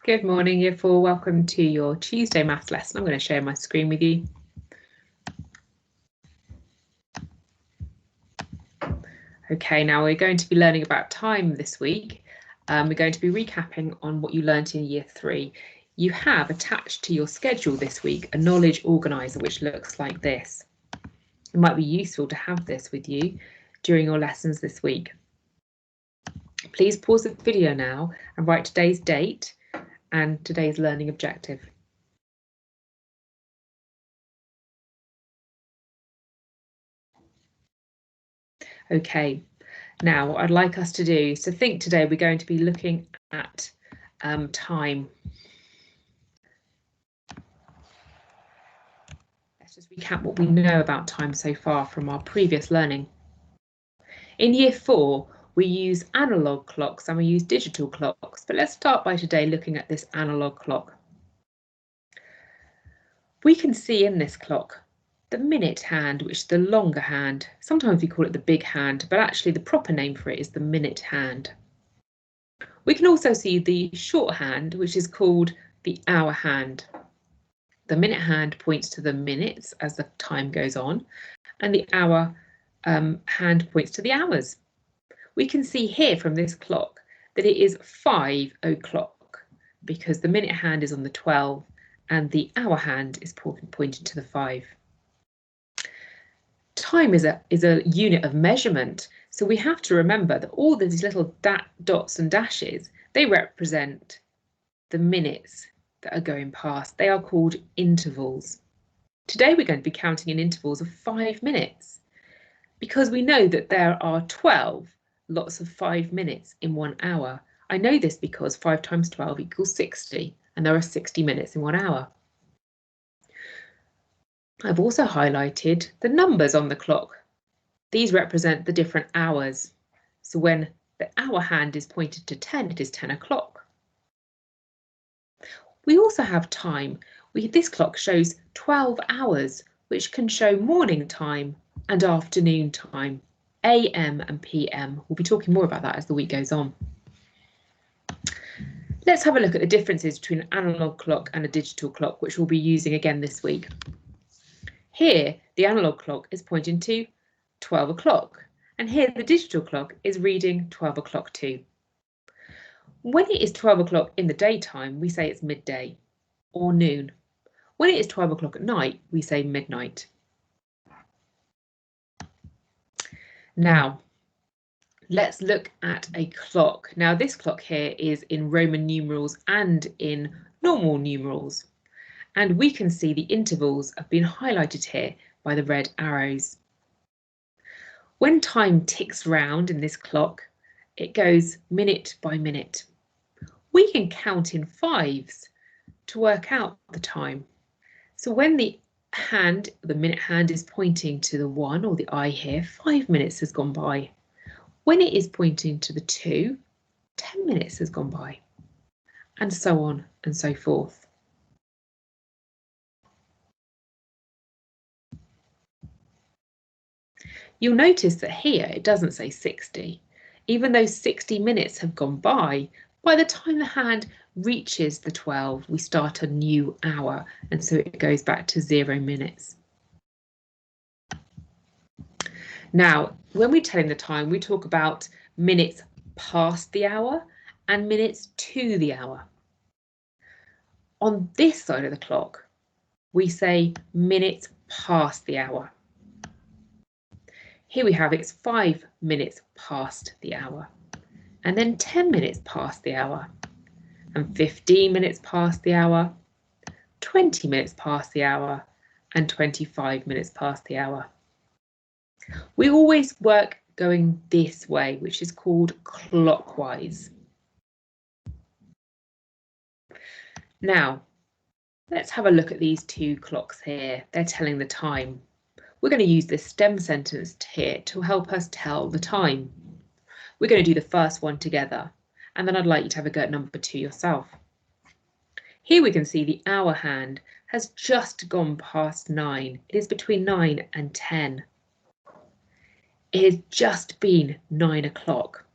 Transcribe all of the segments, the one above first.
Good morning, Year 4. Welcome to your Tuesday maths lesson. I'm going to share my screen with you. Okay, now we're going to be learning about time this week. We're going to be recapping on what you learnt in Year 3. You have attached to your schedule this week a knowledge organiser which looks like this. It might be useful to have this with you during your lessons this week. Please pause the video now and write today's date and today's learning objective. Okay, now what I'd like us to do is to think today we're going to be looking at time. Let's just recap what we know about time so far from our previous learning. In Year 4, we use analogue clocks and we use digital clocks, but let's start by today looking at this analogue clock. We can see in this clock the minute hand, which is the longer hand. Sometimes we call it the big hand, but actually the proper name for it is the minute hand. We can also see the short hand, which is called the hour hand. The minute hand points to the minutes as the time goes on, and the hour hand points to the hours. We can see here from this clock that it is 5 o'clock because the minute hand is on the 12 and the hour hand is pointing to the 5. Time is a unit of measurement, so we have to remember that all these little dots and dashes, they represent the minutes that are going past. They are called intervals. Today we're going to be counting in intervals of 5 minutes because we know that there are 12 lots of 5 minutes in 1 hour. I know this because 5 times 12 equals 60, and there are 60 minutes in 1 hour. I've also highlighted the numbers on the clock. These represent the different hours. So when the hour hand is pointed to 10, it is 10 o'clock. We also have time. This clock shows 12 hours, which can show morning time and afternoon time. AM and PM. We'll be talking more about that as the week goes on. Let's have a look at the differences between an analogue clock and a digital clock, which we'll be using again this week. Here, the analogue clock is pointing to 12 o'clock, and here the digital clock is reading 12 o'clock too. When it is 12 o'clock in the daytime, we say it's midday or noon. When it is 12 o'clock at night, we say midnight. Now, let's look at a clock. Now, this clock here is in Roman numerals and in normal numerals. And we can see the intervals have been highlighted here by the red arrows. When time ticks round in this clock, it goes minute by minute. We can count in 5s to work out the time. So when the minute hand is pointing to the 1 or the I here, 5 minutes has gone by. When it is pointing to the 2, 10 minutes has gone by, and so on and so forth. You'll notice that here it doesn't say 60. Even though 60 minutes have gone by the time the hand reaches the 12, we start a new hour, and so it goes back to 0 minutes. Now, when we're telling the time, we talk about minutes past the hour and minutes to the hour. On this side of the clock, we say minutes past the hour. Here we have it's 5 minutes past the hour, and then 10 minutes past the hour, and 15 minutes past the hour, 20 minutes past the hour, and 25 minutes past the hour. We always work going this way, which is called clockwise. Now, let's have a look at these two clocks here. They're telling the time. We're going to use this stem sentence here to help us tell the time. We're going to do the first one together, and then I'd like you to have a go at number 2 yourself. Here we can see the hour hand has just gone past 9. It is between 9 and 10. It has just been 9 o'clock.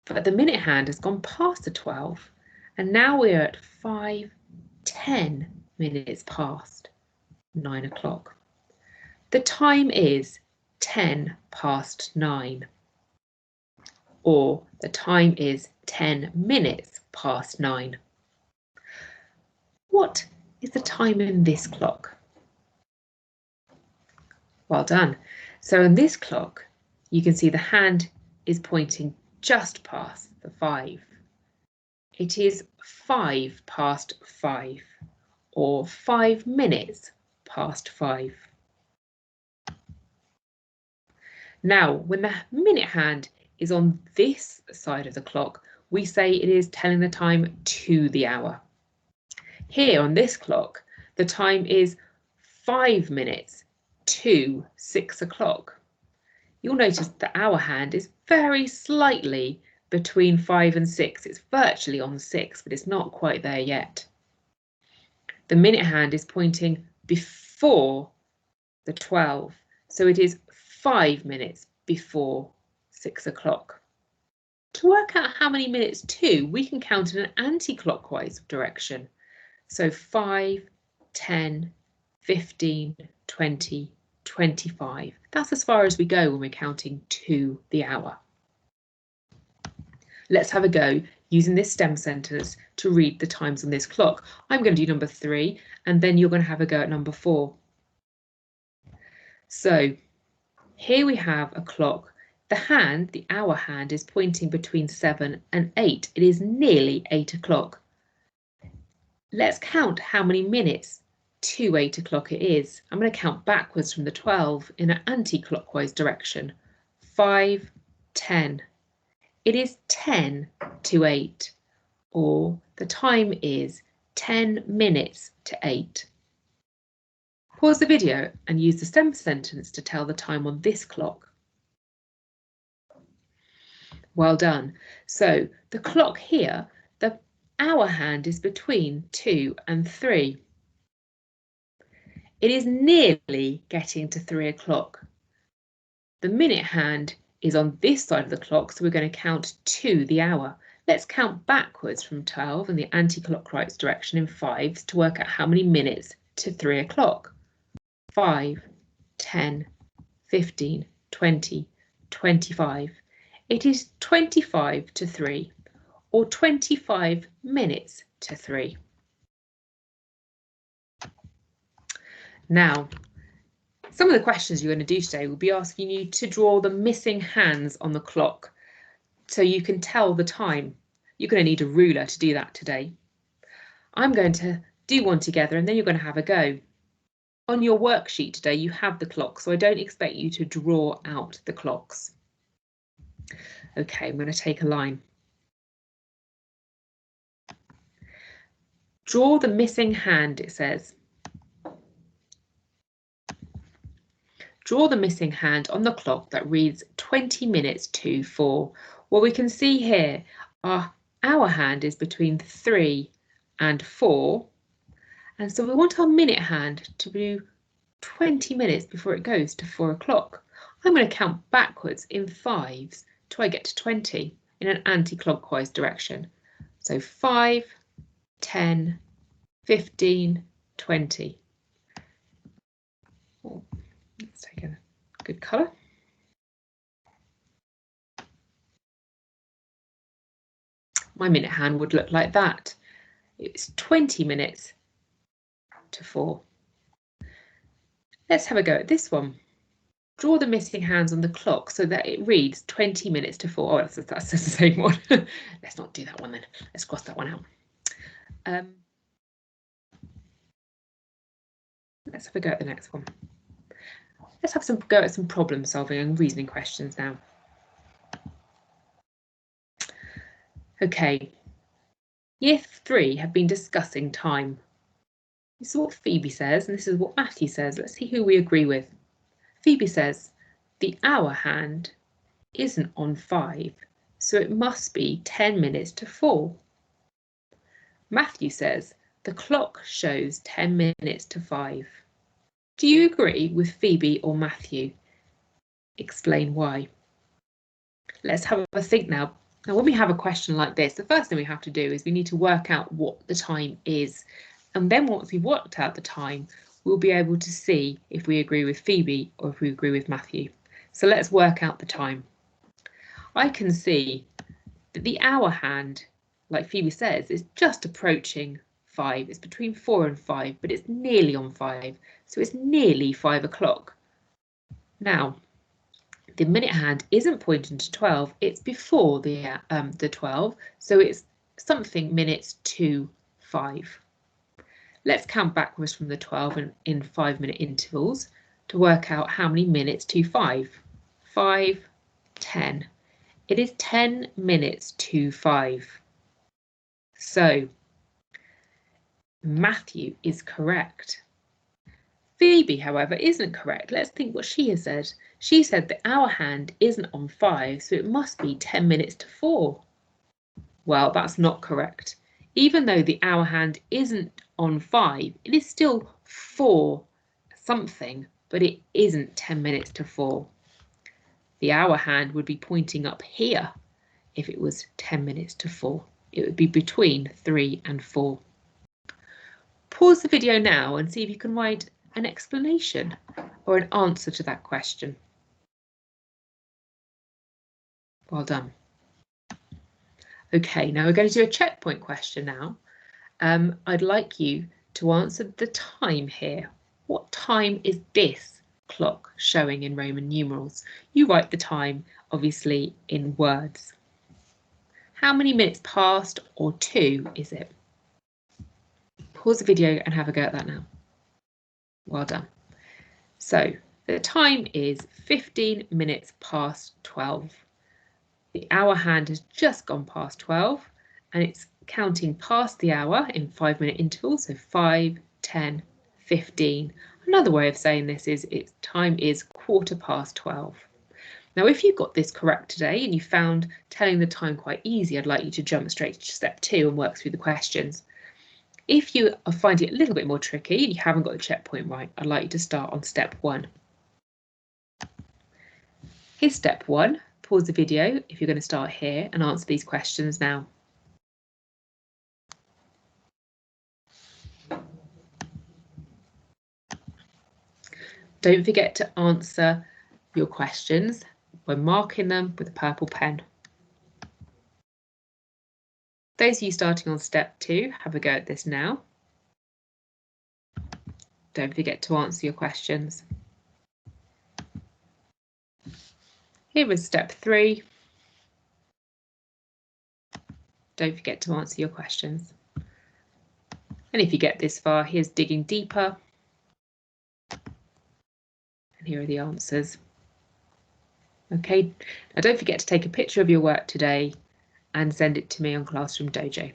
But the minute hand has gone past the 12, And now we're at 5:10 minutes past 9 o'clock. The time is 10 past 9. Or the time is 10 minutes past 9. What is the time in this clock? Well done. So in this clock, you can see the hand is pointing just past the 5. It is 5 past 5, or 5 minutes past 5. Now, when the minute hand is on this side of the clock, we say it is telling the time to the hour. Here on this clock, the time is 5 minutes to 6 o'clock. You'll notice the hour hand is very slightly between 5 and 6. It's virtually on 6, but it's not quite there yet. The minute hand is pointing before the 12, so it is 5 minutes before 6 o'clock. To work out how many minutes to, we can count in an anti-clockwise direction. So 5, 10, 15, 20, 25. That's as far as we go when we're counting to the hour. Let's have a go using this STEM sentence to read the times on this clock. I'm going to do number 3, and then you're going to have a go at number 4. So here we have a clock. The hand, the hour hand, is pointing between 7 and 8. It is nearly 8 o'clock. Let's count how many minutes to 8 o'clock it is. I'm going to count backwards from the 12 in an anti-clockwise direction. 5, 10. It is 10 to 8, or the time is 10 minutes to 8. Pause the video and use the STEM sentence to tell the time on this clock. Well done. So the clock here, the hour hand is between 2 and 3. It is nearly getting to 3 o'clock. The minute hand is on this side of the clock, so we're going to count to the hour. Let's count backwards from 12 in the anti-clockwise direction in 5s to work out how many minutes to 3 o'clock. 5, 10, 15, 20, 25. It is 25 to 3, or 25 minutes to 3. Now, some of the questions you're going to do today will be asking you to draw the missing hands on the clock so you can tell the time. You're going to need a ruler to do that today. I'm going to do one together and then you're going to have a go. On your worksheet today you have the clock, so I don't expect you to draw out the clocks. Okay, I'm going to take a line. Draw the missing hand, it says. Draw the missing hand on the clock that reads 20 minutes to 4. Well, we can see here our hour hand is between 3 and 4. And so we want our minute hand to do 20 minutes before it goes to 4 o'clock. I'm going to count backwards in 5s till I get to 20 in an anti-clockwise direction. So 5, 10, 15, 20. Oh, let's take a good colour. My minute hand would look like that. It's 20 minutes to 4. Let's have a go at this one. Draw the missing hands on the clock so that it reads 20 minutes to 4. Oh, that's the same one. Let's not do that one then. Let's cross that one out. Let's have a go at the next one. Let's have some go at some problem solving and reasoning questions now. Okay, Year 3 have been discussing time. This is what Phoebe says, and this is what Matthew says. Let's see who we agree with. Phoebe says, the hour hand isn't on 5, so it must be 10 minutes to 4. Matthew says, the clock shows 10 minutes to 5. Do you agree with Phoebe or Matthew? Explain why. Let's have a think now. Now, when we have a question like this, the first thing we have to do is we need to work out what the time is. And then once we've worked out the time, we'll be able to see if we agree with Phoebe or if we agree with Matthew. So let's work out the time. I can see that the hour hand, like Phoebe says, is just approaching 5. It's between 4 and 5, but it's nearly on 5. So it's nearly 5 o'clock. Now, the minute hand isn't pointing to 12, it's before the 12, so it's something minutes to 5. Let's count backwards from the 12 in 5-minute intervals to work out how many minutes to 5. 5, 10. It is 10 minutes to 5. So Matthew is correct. Phoebe, however, isn't correct. Let's think what she has said. She said the hour hand isn't on 5, so it must be 10 minutes to 4. Well, that's not correct. Even though the hour hand isn't on 5, it is still 4 something, but it isn't 10 minutes to 4. The hour hand would be pointing up here if it was 10 minutes to 4. It would be between 3 and 4. Pause the video now and see if you can write an explanation or an answer to that question. Well done. Okay, now we're going to do a checkpoint question now. I'd like you to answer the time here. What time is this clock showing in Roman numerals? You write the time, obviously, in words. How many minutes past or to is it? Pause the video and have a go at that now. Well done. So the time is 15 minutes past 12. The hour hand has just gone past 12 and it's counting past the hour in 5-minute intervals, so 5, 10, 15. Another way of saying this is its time is 12:15. Now, if you got this correct today and you found telling the time quite easy, I'd like you to jump straight to step 2 and work through the questions. If you are finding it a little bit more tricky and you haven't got the checkpoint right, I'd like you to start on step 1. Here's step 1. Pause the video if you're going to start here and answer these questions now. Don't forget to answer your questions by marking them with a purple pen. Those of you starting on step 2, have a go at this now. Don't forget to answer your questions. Here is step 3. Don't forget to answer your questions. And if you get this far, here's digging deeper. And here are the answers. Okay, now don't forget to take a picture of your work today and send it to me on Classroom Dojo.